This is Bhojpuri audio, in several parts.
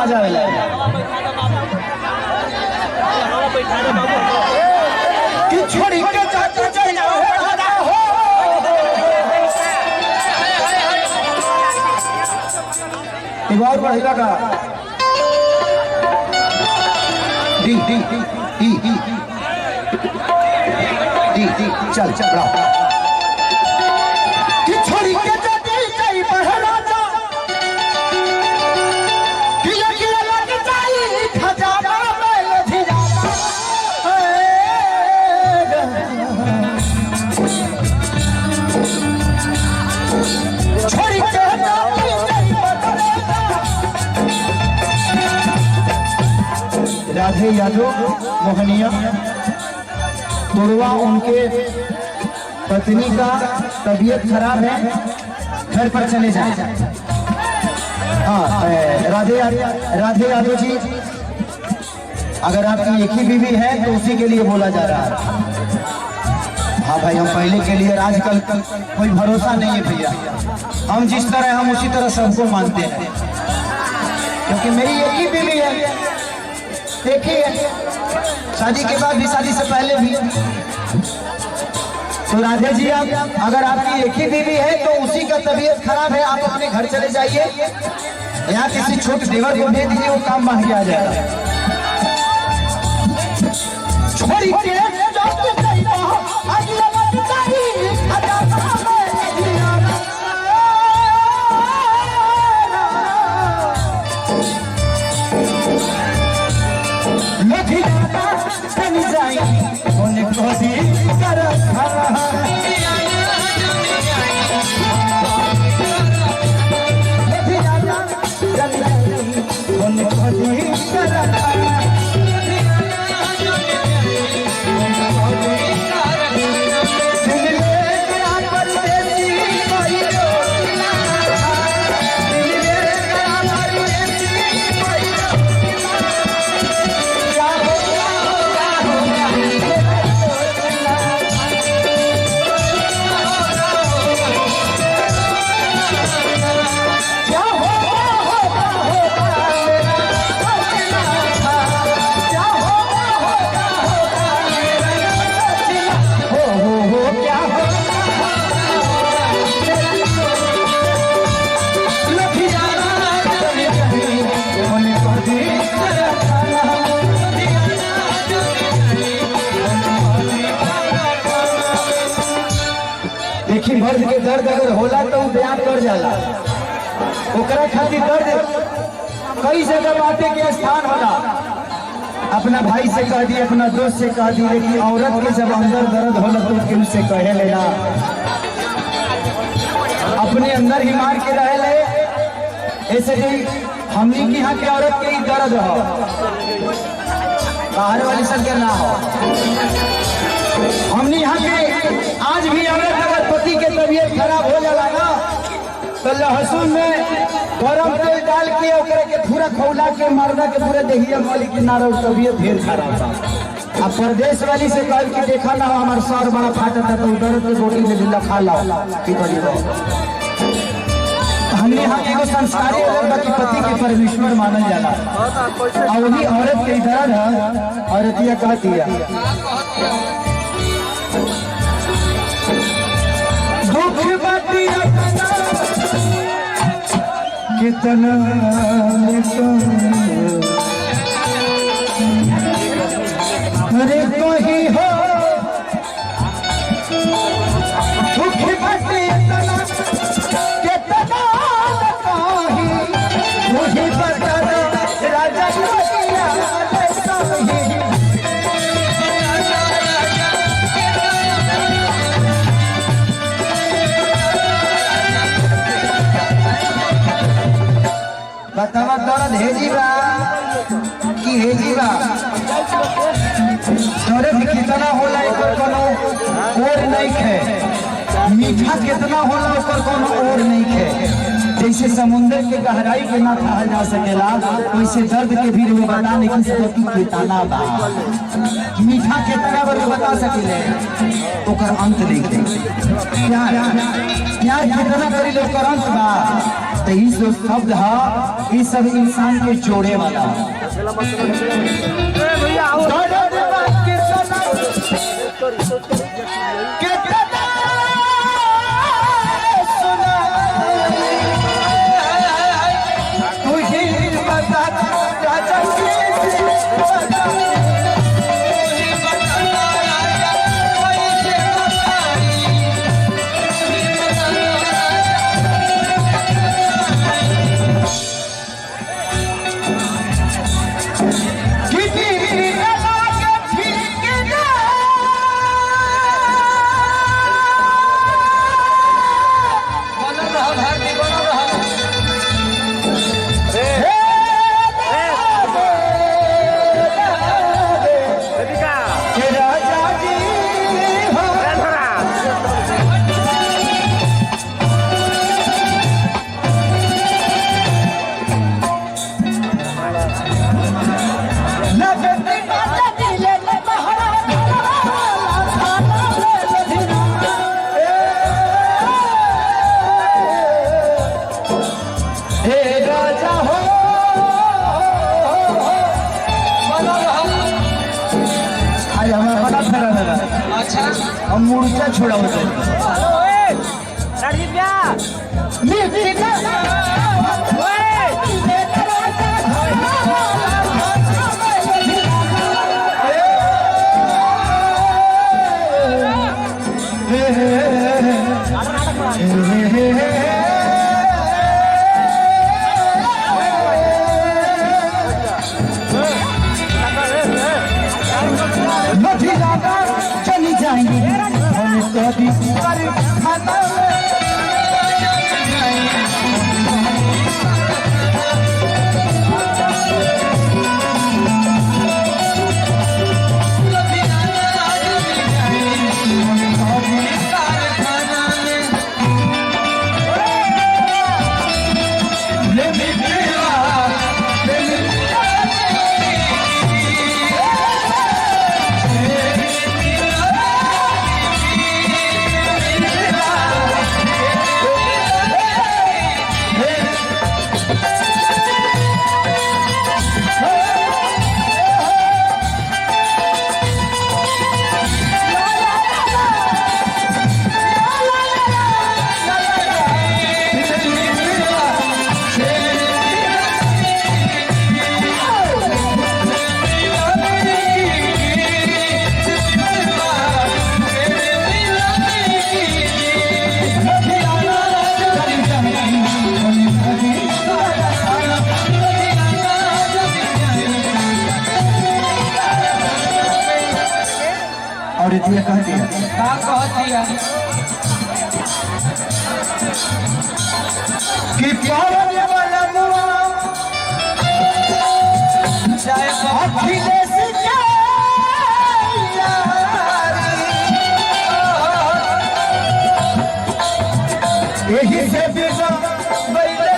बजावेला कि छोड़ी के जाते चला हो एक और बढ़ेगा का D D D D D D चल चल बढ़ाओ कि छोड़ी के जाते जाई बढ़ला जा कि लगी लग जाई खजाना में धीरा छोड़ी के राधे यादव मोहनिया तोड़वा उनके पत्नी का तबीयत खराब है, घर पर चले जाए। हाँ राधे यादव जी, अगर आपकी एक ही बीवी है तो उसी के लिए बोला जा रहा है। हाँ भाई, हम पहले के लिए आजकल कोई भरोसा नहीं है भैया। हम जिस तरह हम उसी तरह सबको मानते हैं, क्योंकि मेरी एक ही बीवी है, एक ही है, शादी के बाद भी, शादी से पहले भी। तो राधे जी, आप अगर आपकी एक ही बीवी है तो उसी का तबीयत खराब है, आप अपने घर चले जाइए, यहाँ किसी छोटे देवर को दे दीजिए, वो काम बांध के आ जाएगा। छोड़ी मर्द के दर्द अगर होला तो बयान कर जाला, ओकरा खातिर दर्द कई जगह बातें के स्थान होला। अपना भाई से कह दी, अपना दोस्त से कह दी, लेकिन औरत के जब अंदर दर्द होला तो उसके उससे कहे लेना, अपने अंदर ही मार के रहे ले। ऐसे ही हमनी की यहाँ के औरत के ही दर्द हो, बाहर वाली संख्या ना हो। हमने यहाँ के आज भी औरत अगर पति के तबीयत खराब हो जाला ना तो लहसुन में गरम तेल डाल के ओकरे के पूरा खौला के मर्दा के पूरे देहिया वाली की नारा तबीयत ढेर खराब था। अब परदेश वाली से कह के देखा ना हमारे सर बड़ा फाटा था तो दर्द के बोटी में दिल्ला खा लाओ की करी हमने यहाँ के संस्कारी औरत की पति के परमेश्वर मानल जाला, और वही औरत के इधर औरतिया कहती है कितना अरे कोई हो दुख बाटी कितना मुझे पता राजा बतावा दर्द है जीवा कि है जीवा दर्द कितना होला एकर कोनो और नहीं है, मीठा कितना होला ओकर कोनो और नहीं है। जैसे समुद्र के गहराई के ना कहा जा सकेला, वैसे दर्द के भी वो बता नहीं सकती कितना बा, मीठा कितना बार बता सकेले ओकर अंत नहीं है। प्यार कितना करी ओकर अंत बा तो ये जो शब्द है ये सब इंसान के जोड़े वाला हम मूर्छा छोड़ा होता चली जाएंगे और इतिया कह दिया कि पावन वाला मुआ चाहे अखिलेश के यही से बिना बैले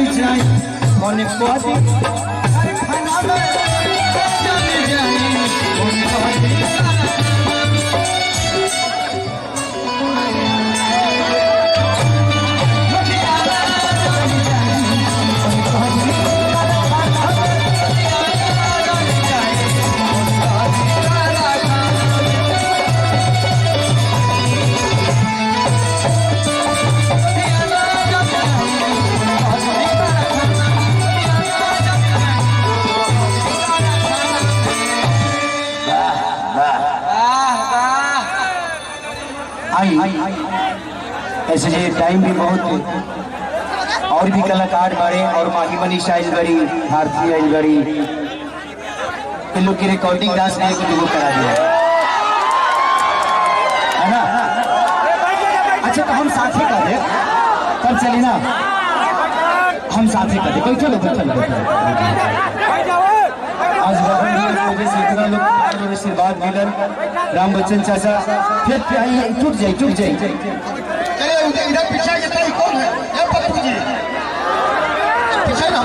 चल जाए मन को खाना में चल जाए मन को ऐसे ये टाइम भी बहुत और भी कलाकार बड़े और माही मनीषा आइल बड़ी, भारती आइल बड़ी, इन लोग की रिकॉर्डिंग डांस नहीं कुछ करा दिया है ना। अच्छा तो हम साथ ही कर दे, कब चले ना, हम साथ ही कर दे, कोई चलो आज इतना लोग आशीर्वाद मिलन राम बच्चन चाचा फिर टूट जाए इधर पीछे कौन है? पप्पू जी पीछे ना।